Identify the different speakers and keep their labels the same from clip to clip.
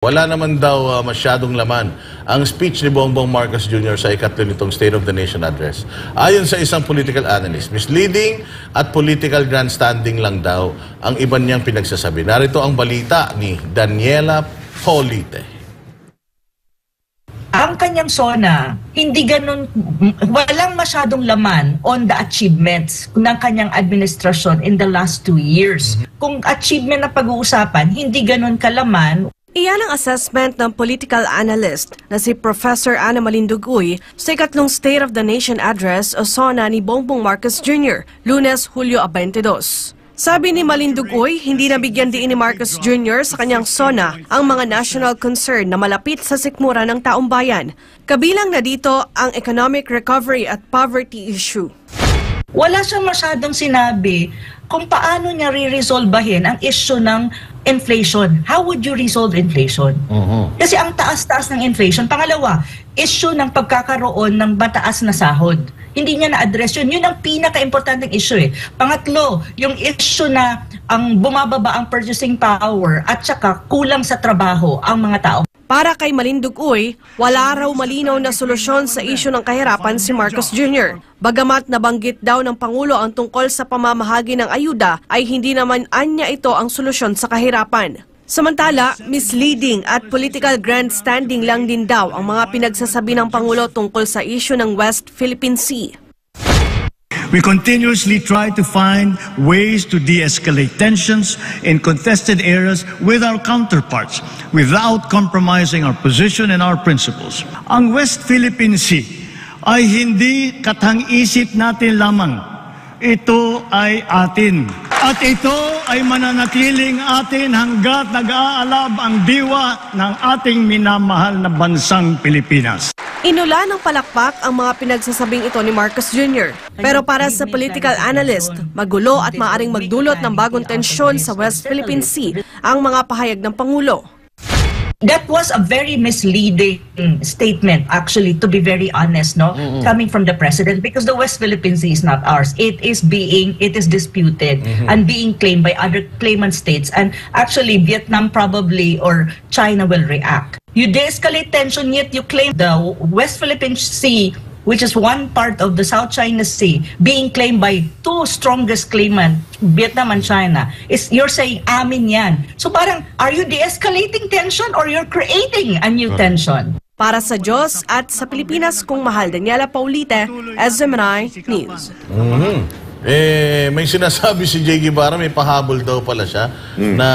Speaker 1: Wala naman daw masyadong laman ang speech ni Bongbong Marcos Jr. sa ikatlo nitong State of the Nation Address. Ayon sa isang political analyst, misleading at political grandstanding lang daw ang iba niyang pinagsasabi. Narito ang balita ni Daniela Polite.
Speaker 2: Ang kanyang SONA, hindi ganun, walang masyadong laman on the achievements ng kanyang administrasyon in the last 2 years. Kung achievement na pag-uusapan, hindi ganun kalaman.
Speaker 3: Iyan ang assessment ng political analyst na si Professor Ana Malindugoy sa ikatlong State of the Nation Address o SONA ni Bongbong Marcos Jr. Lunes, Hulyo 22. Sabi ni Malindugoy, hindi nabigyan diin ni Marcos Jr. sa kanyang SONA ang mga national concern na malapit sa sikmura ng taong bayan. Kabilang na dito ang economic recovery at poverty issue.
Speaker 2: Wala siyang masyadong sinabi kung paano niya re-resolbahin ang issue ng inflation. How would you resolve inflation? Kasi ang taas-taas ng inflation. Pangalawa, issue ng pagkakaroon ng mataas na sahod. Hindi niya na-address yun. Yun ang pinaka-importanting issue eh. Pangatlo, yung issue na ang bumababa ang purchasing power at saka kulang sa trabaho ang mga tao.
Speaker 3: Para kay Malindugoy, wala raw malinaw na solusyon sa isyu ng kahirapan si Marcos Jr. Bagamat nabanggit daw ng Pangulo ang tungkol sa pamamahagi ng ayuda, ay hindi naman anya ito ang solusyon sa kahirapan. Samantala, misleading at political grandstanding lang din daw ang mga pinagsasabi ng Pangulo tungkol sa isyu ng West Philippine Sea.
Speaker 4: We continuously try to find ways to de-escalate tensions in contested areas with our counterparts without compromising our position and our principles. Ang West Philippine Sea ay hindi katang-isip natin lamang. Ito ay atin. At ito ay mananatiling atin hanggat nag-aalab ang diwa ng ating minamahal na bansang Pilipinas.
Speaker 3: Inula ng palakpak ang mga pinagsasabing ito ni Marcos Jr. Pero para sa political analyst, magulo at maaring magdulot ng bagong tensyon sa West Philippine Sea ang mga pahayag ng Pangulo.
Speaker 2: That was a very misleading statement, actually, to be very honest, no? Coming from the president, because the West Philippine Sea is not ours. It is disputed and being claimed by other claimant states. And actually, Vietnam probably or China will react. You de-escalate tension, yet you claim the West Philippine Sea, which is one part of the South China Sea, being claimed by two strongest claimants, Vietnam and China, you're saying, amin yan. So parang, are you de-escalating tension or you're creating a new tension?
Speaker 3: Para sa Diyos at sa Pilipinas kung mahal, Daniela Paulite, SMNI News.
Speaker 1: May sinasabi si J. Guevara, may pahabol daw pala siya, na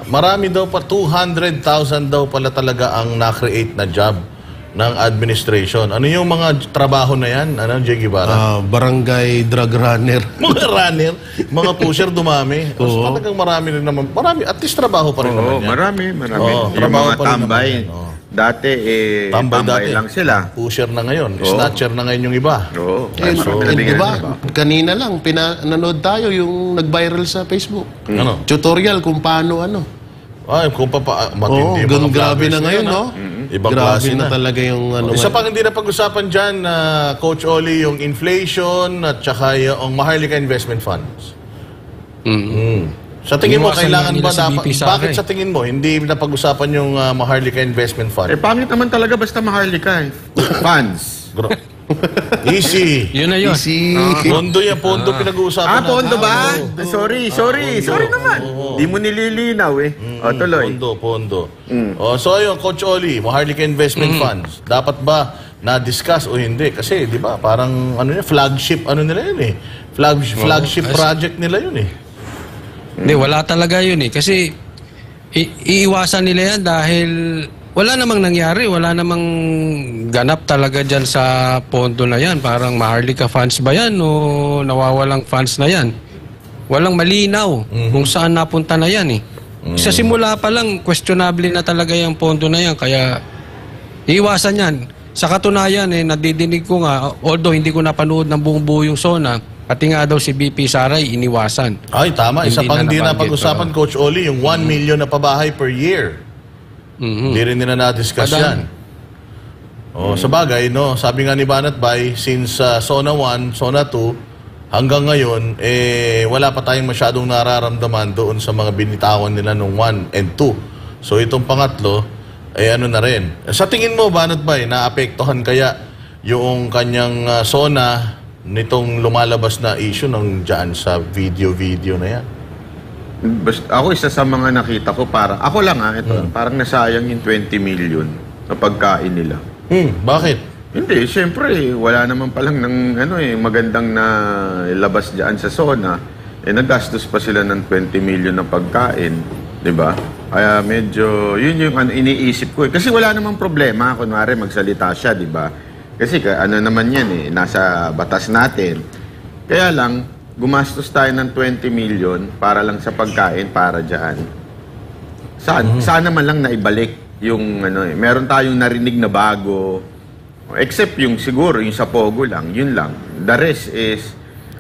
Speaker 1: marami daw pa, 200,000 daw pala talaga ang na-create na job ng administration. Ano yung mga trabaho na yan? Ano, J. Guevara?
Speaker 5: Barangay drug runner.
Speaker 1: Mga runner, mga pusher dumami. So, talagang marami rin naman. Marami, at least trabaho pa rin naman yan.
Speaker 6: Marami.
Speaker 1: Oo,
Speaker 6: Yung
Speaker 1: trabaho
Speaker 6: mga
Speaker 1: pa rin
Speaker 6: tambay.
Speaker 1: naman yan.
Speaker 6: Dati, tambay lang sila.
Speaker 1: Pusher na ngayon. Snatcher na ngayon yung iba.
Speaker 6: Oo.
Speaker 5: Diba, kanina lang, nanood tayo yung nag-viral sa Facebook.
Speaker 1: Ano?
Speaker 5: Tutorial kung paano
Speaker 1: Ay, kung matindi mga
Speaker 5: grabe na ngayon,
Speaker 1: yan,
Speaker 5: no?
Speaker 1: Ibang
Speaker 5: Grabe
Speaker 1: klase
Speaker 5: na talaga yung
Speaker 1: Isa pang hindi na pag-usapan dyan, Coach Oli, yung inflation at saka yung Maharlika Investment Funds. Sa tingin mo, kailangan ba dapat? Bakit sa tingin mo, hindi na pag-usapan yung Maharlika Investment Fund?
Speaker 6: Pangit naman talaga basta Maharlika. Funds.
Speaker 1: Easy.
Speaker 7: Yun na yun.
Speaker 5: Easy.
Speaker 1: Pondo yan, pondo pinag-uusapan.
Speaker 6: Pondo ba? Sorry naman. Di mo nililinaw eh. Tuloy.
Speaker 1: Pondo. So ayun, Coach Oli, Maharlika Investment Funds, dapat ba na-discuss o hindi? Kasi, di ba, parang flagship, nila yun eh. Flagship project nila yun eh.
Speaker 7: Hindi, wala talaga yun eh. Kasi, iiwasan nila yan dahil wala namang nangyari, wala namang ganap talaga dyan sa pondo na yan. Parang Maharlika funds ba yan o nawawalang funds na yan? Walang malinaw kung saan napunta na yan eh. Sa simula pa lang, questionable na talaga yung pondo na yan. Kaya, iiwasan yan. Sa katunayan, nadidinig ko nga, although hindi ko napanood ng buong buo yung SONA, pati nga daw si BP Saray, iniwasan.
Speaker 1: Ay, tama. Isa pang hindi na pag-usapan, Coach Oli, yung 1 million na pabahay per year. Hindi rin nila na-discuss yan. Sa bagay, no, sabi nga ni Banat Bay, since SONA 1, SONA 2, hanggang ngayon, wala pa tayong masyadong nararamdaman doon sa mga binitawan nila nung 1 and 2. So itong pangatlo, ay ano na rin. Sa tingin mo, Banat Bay, naapektuhan kaya yung kanyang SONA nitong lumalabas na issue ng dyan sa video na yan?
Speaker 6: Ako isa sa mga nakita ko, parang, ako lang parang nasayang yung 20 million na pagkain nila.
Speaker 1: Bakit?
Speaker 6: Hindi, siyempre, wala naman palang ng magandang na labas diyan sa SONA. Nagastos pa sila ng 20 million na pagkain, 'di ba? Kaya medyo yun yung iniisip ko. Kasi wala namang problema kunwari magsalita siya, 'di ba? Kasi ano naman 'yan nasa batas natin. Kaya lang gumastos tayo ng 20 million para lang sa pagkain para diyan. Sana man lang naibalik yung meron tayong narinig na bago. Except yung siguro, yung sa Pogo lang, yun lang. The rest is,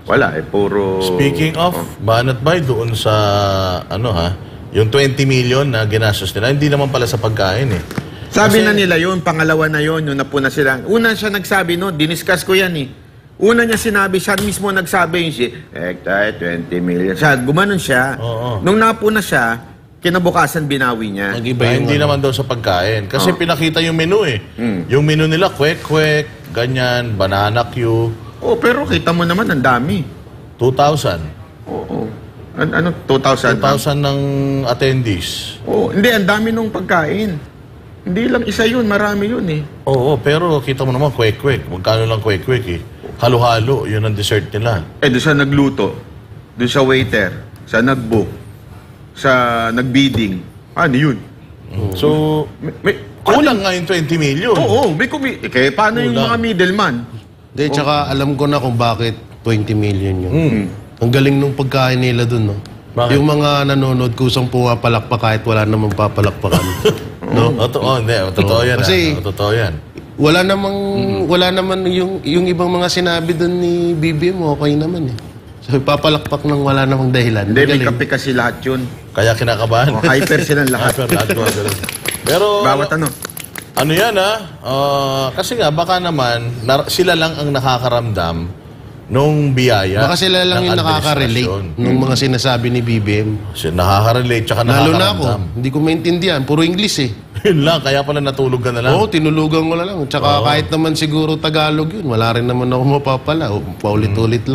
Speaker 6: wala puro...
Speaker 1: Speaking of, Banat Bay, doon sa, yung 20 million na ginastos nila, hindi naman pala sa pagkain
Speaker 6: Sabi na nila yun, pangalawa na yun, yung napuna sila. Una siya nagsabi, diniscuss ko yan Una niya sinabi, siya mismo nagsabi yung 20 million. Siya, gumanon siya. Nung napuna siya, kinabukasan binawi niya.
Speaker 1: Hindi naman daw sa pagkain. Kasi pinakita yung menu Yung menu nila, kwek-kwek, ganyan, banana Q.
Speaker 6: Pero kita mo naman, ang dami.
Speaker 1: 2,000.
Speaker 6: Oo. Ano, 2,000?
Speaker 1: 2,000 ng attendees.
Speaker 6: Hindi, ang dami nung pagkain. Hindi lang isa yun, marami yun
Speaker 1: Oo, pero kita mo naman, kwek-kwek. Magkano lang kwek-kwek Halo-halo, yun ang dessert nila.
Speaker 6: Doon siya nagluto. Doon siya waiter. Siya nag-book. Sa nag-bidding. Ano yun?
Speaker 1: So, kulang nga yung 20 million.
Speaker 6: May kaya paano yung mga middleman?
Speaker 5: Hindi, tsaka alam ko na kung bakit 20 million yun. Ang galing nung pagkain nila dun, no?
Speaker 1: Bakit?
Speaker 5: Yung mga nanonood kusang pumapalakpak kahit wala namang papalakpakan. No?
Speaker 1: Totoo yan.
Speaker 5: Kasi,
Speaker 1: totoo yan.
Speaker 5: Wala naman yung ibang mga sinabi dun ni BBM, okay naman So, papalakpak ng wala namang dahilan.
Speaker 6: Hindi, may kape kasi lahat yun.
Speaker 1: Kaya kinakabahan.
Speaker 6: Hyper silang lahat.
Speaker 1: Pero,
Speaker 6: bawat
Speaker 1: ano yan kasi nga, baka naman, sila lang ang nakakaramdam nung biyaya.
Speaker 5: Baka sila lang yung nakaka-relate nung mga sinasabi ni BBM.
Speaker 1: Nakaka-relate, tsaka
Speaker 5: Lalo na
Speaker 1: nakakaramdam.
Speaker 5: ako, hindi ko maintindihan. Puro English
Speaker 1: Yun lang, kaya pala natulog ka na lang.
Speaker 5: Tinulugan ko na lang. Tsaka kahit naman siguro Tagalog yun, wala rin naman ako mapapala. Paulit-ulit lang.